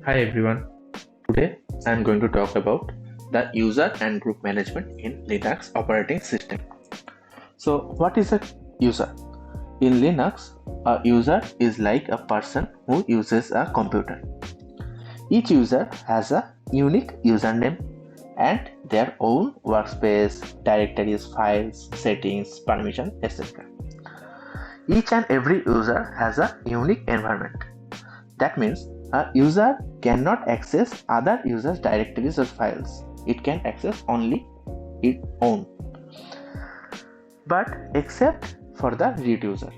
Hi everyone. Today I am going to talk about the user and group management in Linux operating system. So what is a user? In Linux, a user is like a person who uses a computer. Each user has a unique username and their own workspace, directories, files, settings, permission, etc. Each and every user has a unique environment. That means a user cannot access other users' directories or files. It can access only its own. But except for the root user.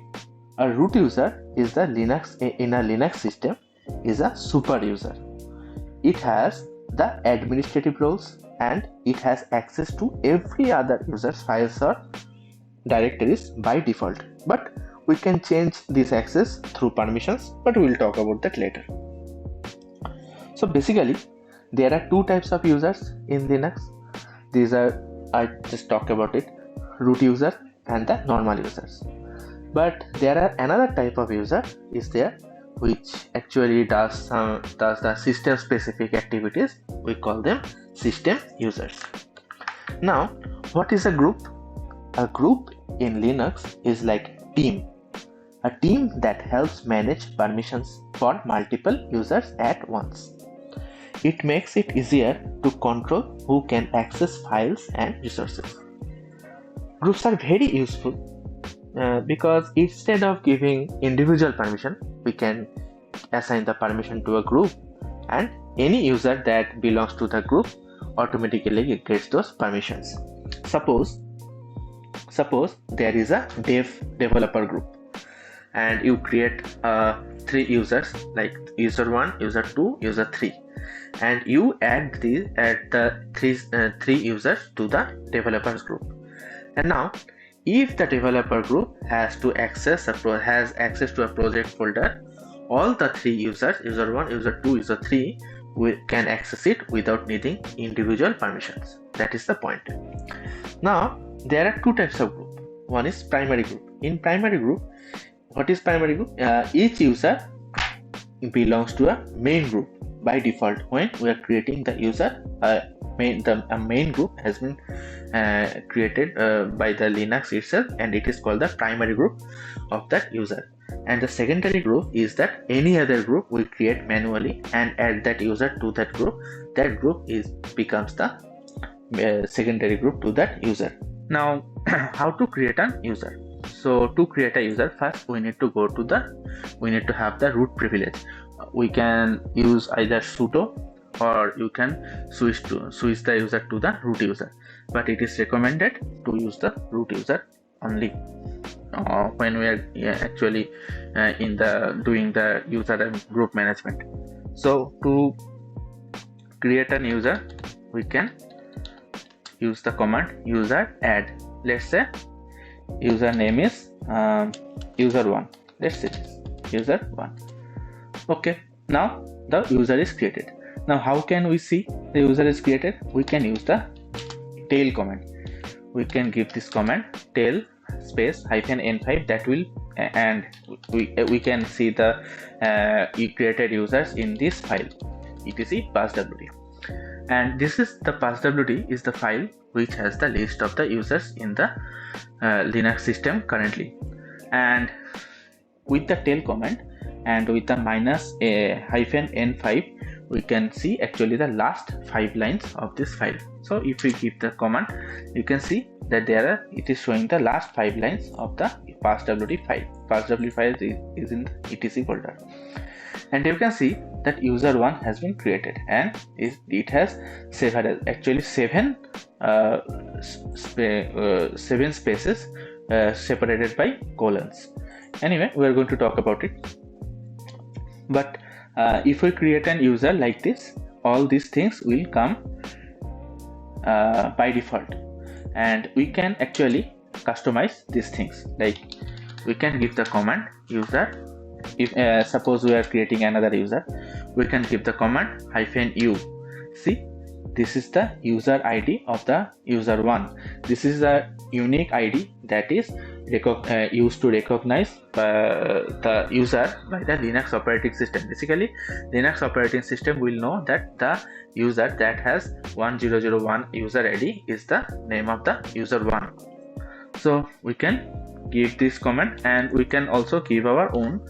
A root user is the in a Linux system is a super user. It has the administrative roles and it has access to every other user's files or directories by default. But we can change this access through permissions, but we will talk about that later. So basically, there are two types of users in Linux. These are, I just talked about it, root user and the normal users. But there are another type of user is there which actually does the system specific activities. We call them system users. Now, what is a group? A group in Linux is like a team that helps manage permissions for multiple users at once. It makes it easier to control who can access files and resources. Groups are very useful because instead of giving individual permission, we can assign the permission to a group, and any user that belongs to the group automatically gets those permissions. Suppose there is a developer group and you create 3 users like user 1, user 2, user 3, and you add the three users to the developers group. And now if the developer group has access to a project folder, all the 3 users, user 1, user 2, user 3, can access it without needing individual permissions. That is the point. Now there are two types of group. One is primary group. In primary group, what is primary group? Each user belongs to a main group by default. When we are creating the user, a main group has been created by the Linux itself, and it is called the primary group of that user. And the secondary group is that any other group we create manually and add that user to that group. That group becomes the secondary group to that user. Now, how to create a user? So to create a user, first we need to have the root privilege. We can use either sudo or you can switch the user to the root user, but it is recommended to use the root user only when we are actually doing the user and group management. So to create an user, we can use the command useradd. Let's say username is user1. Let's say this user1. Okay, now the user is created. Now how can we see the user is created? We can use the tail command. We can give this command tail space -n5, that will and we can see the created users in this file etc passwd. And this is the passwd is the file which has the list of the users in the Linux system currently. And with the tail command and with the -n5, we can see actually the last 5 lines of this file. So if we give the command, you can see that it is showing the last 5 lines of the passwd file. Passwd file is in the etc folder, and you can see that user1 has been created, and it has actually 7 spaces separated by colons. Anyway, we are going to talk about it. But if we create an user like this, all these things will come by default, and we can actually customize these things. Like we can give the command user. If suppose we are creating another user, we can give the command -u. See, this is the user ID of the user1. This is a unique ID that is used to recognize the user by the Linux operating system. Basically, Linux operating system will know that the user that has 1001 user ID is the name of the user 1. So we can give this command, and we can also give our own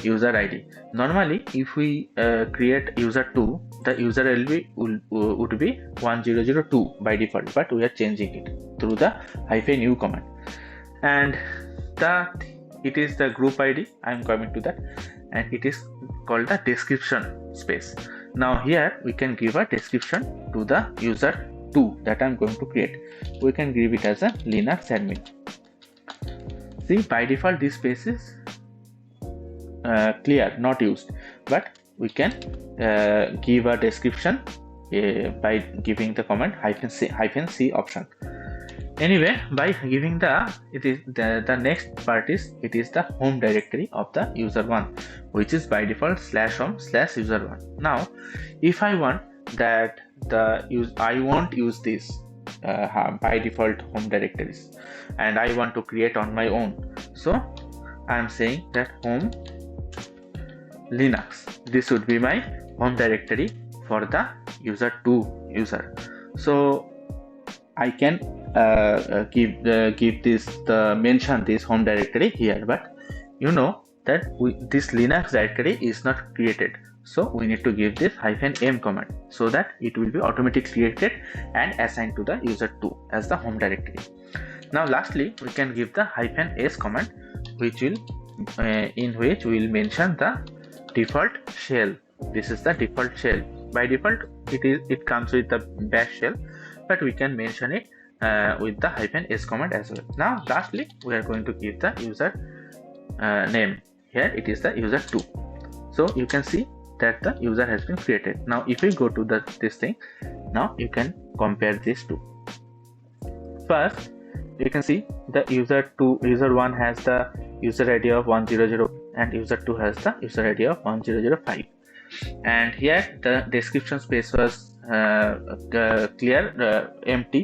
user ID. Normally, if we create user 2, the user ID would be 1002 by default, but we are changing it through the -u command. And it is the group ID. I am coming to that, and it is called the description space. Now here we can give a description to the user 2 that I am going to create. We can give it as a Linux admin. See, by default this space is clear, not used, but we can give a description by giving the command -c option. Anyway, by giving the next part is the home directory of the user1, which is by default /home/user1. Now if I want that I won't use this by default home directories, and I want to create on my own, so I am saying that home Linux, this would be my home directory for the user2 user. So I can mention this home directory here, but you know that this Linux directory is not created, so we need to give this -m command so that it will be automatically created and assigned to the user2 as the home directory. Now lastly, we can give the -s command, which will in which we will mention the default shell. This is the default shell. By default it comes with the bash shell, but we can mention it with the -s command as well. Now lastly, we are going to give the user name. Here it is the user2. So you can see that the user has been created. Now if we go to this thing, now you can compare these two. First, you can see the user1 has the user ID of 100 and user2 has the user ID of 1005. And here the description space was clear, empty,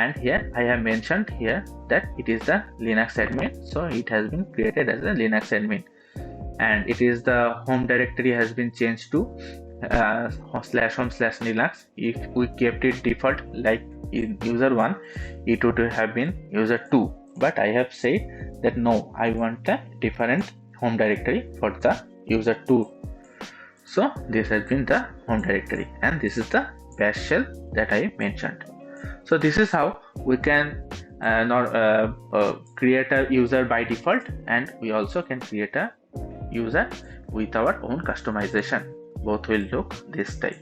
and here I have mentioned here that it is the Linux admin, so it has been created as a Linux admin, and it is the home directory has been changed to /home/Linux. If we kept it default like in user1, it would have been user2, but I have said that no, I want a different home directory for the user2. So this has been the home directory, and this is the bash shell that I mentioned. So this is how we can create a user by default, and we also can create a user with our own customization. Both will look this type.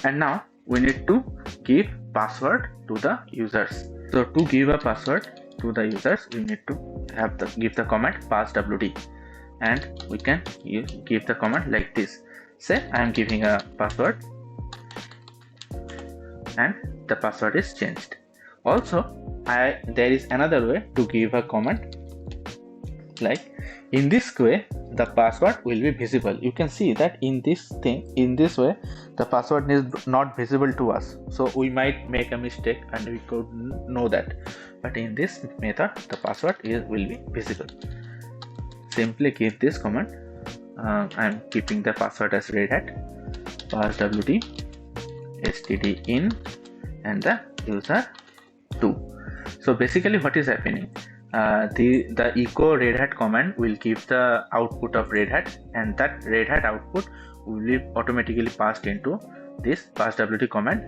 And now we need to give password to the users. So to give a password to the users, we need to give the command passwd, and we can give the command like this. Say I am giving a password, and the password is changed. Also, there is another way to give a command, like in this way the password will be visible. You can see that in this way the password is not visible to us, so we might make a mistake and we could know that, but in this method the password will be visible. Simply give this command. I am keeping the password as redhat passwd stdin and the user2. So basically what is happening, the echo redhat command will give the output of redhat, and that redhat output will be automatically passed into this passwd command,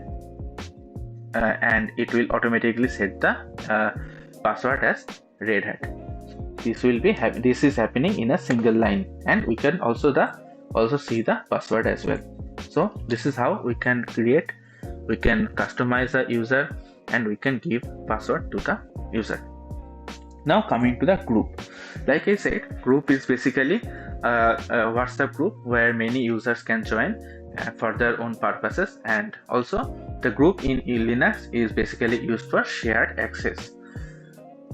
and it will automatically set the password as redhat. This is happening in a single line, and we can also see the password as well. So this is how we can customize the user, and we can give password to the user. Now coming to the group, like I said, group is basically a WhatsApp group where many users can join for their own purposes, and also the group in Linux is basically used for shared access.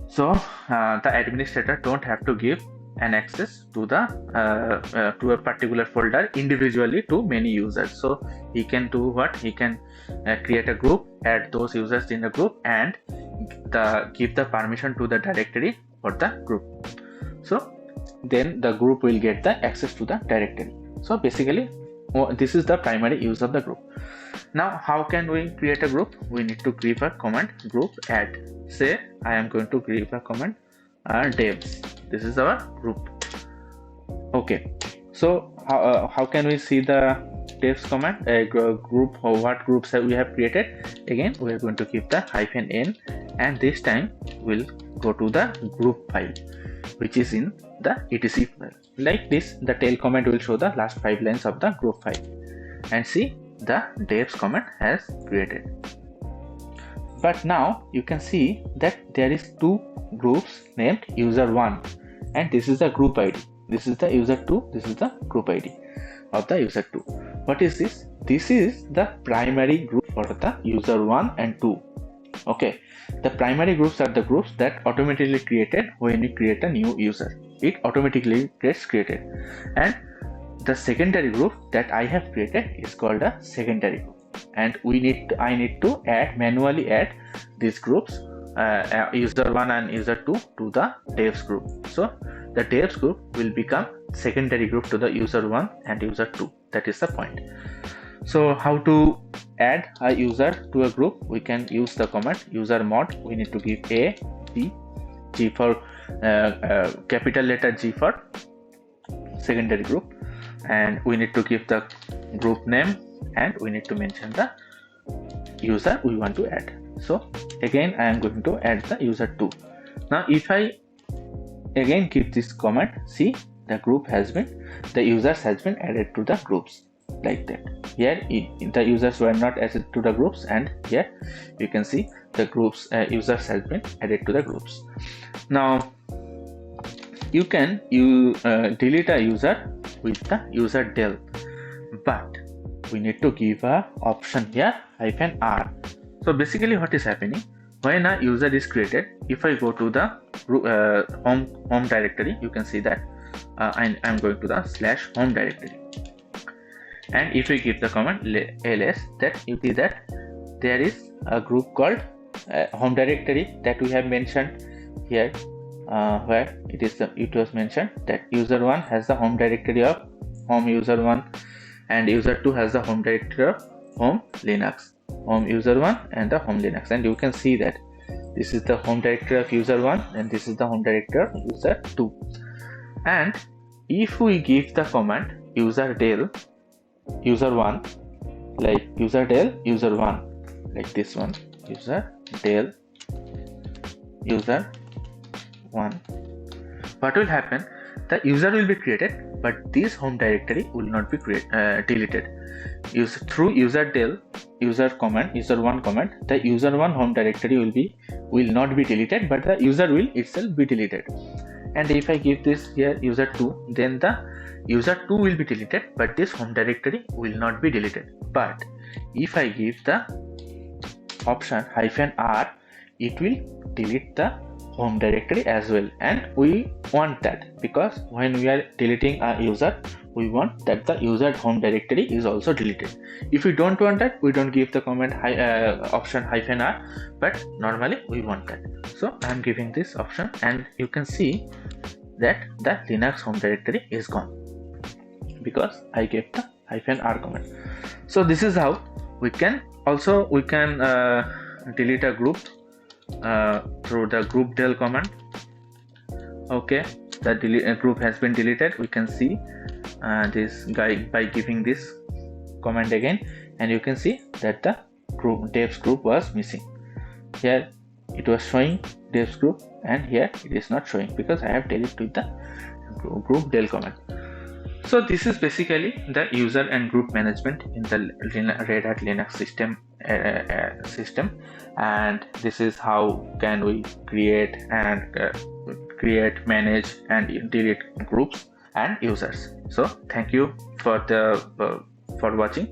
So the administrator don't have to give an access to a particular folder individually to many users. So he can do what? He can create a group, add those users in the group, and give the permission to the directory for the group. So then the group will get the access to the directory. So basically this is the primary use of the group. Now how can we create a group? We need to give a command groupadd. Say I am going to give a command devs. This is our group. Okay, so how can we see the devs command group, or what groups we have created? Again, we are going to give the -n, and this time we'll go to the group file, which is in the etc file. Like this, the tail command will show the last 5 lines of the group file, and see the devs command has created. But now you can see that there is 2 groups named user1, and this is the group ID. This is the user2, this is the group ID of the user2. What is this? This is the primary group for the user1 and 2. Okay, the primary groups are the groups that automatically created when we create a new user. It automatically gets created, and the secondary group that I have created is called a secondary group, and I need to manually add these groups, user1 and user2, to the devs group. So the devs group will become secondary group to the user1 and user2. That is the point. So how to add a user to a group? We can use the command usermod. We need to give a, b, g for capital letter G for secondary group, and we need to give the group name, and we need to mention the user we want to add. So again I am going to add the user2. Now if I again give this command, see the users has been added to the groups, like that. Here the users were not added to the groups, and here you can see the groups users has been added to the groups. Now you can delete a user with the userdel, but we need to give a option here -r. So basically what is happening, when a user is created, if I go to the home directory, you can see that I'm going to the /home directory, and if we give the command ls, that you see that there is a group called home directory that we have mentioned here, where it was mentioned that user1 has the home directory of home user1, and user2 has the home directory of home Linux, home user1 and the home Linux. And you can see that this is the home directory of user1 and this is the home directory of user2. And if we give the command userdel user1, like userdel user1, like this one, userdel user1, what will happen? The user will be created, but this home directory will not be deleted. Through userdel user1 command, the user1 home directory will not be deleted, but the user will itself be deleted. And if I give this here user2, then the user2 will be deleted, but this home directory will not be deleted. But if I give the option -r, it will delete the home directory as well, and we want that, because when we are deleting a user, we want that the user home directory is also deleted. If we don't want that, we don't give the command option -r, but normally we want that. So I'm giving this option, and you can see that the Linux home directory is gone because I gave the -r command. So this is how we can delete a group through the groupdel command. Okay, the group has been deleted. We can see this guy by giving this command again, and you can see that the devs group was missing. Here it was showing devs group, and here it is not showing because I have deleted with the groupdel command. So this is basically the user and group management in the Red Hat Linux system, and this is how can we create, manage and delete groups and users. So thank you for watching.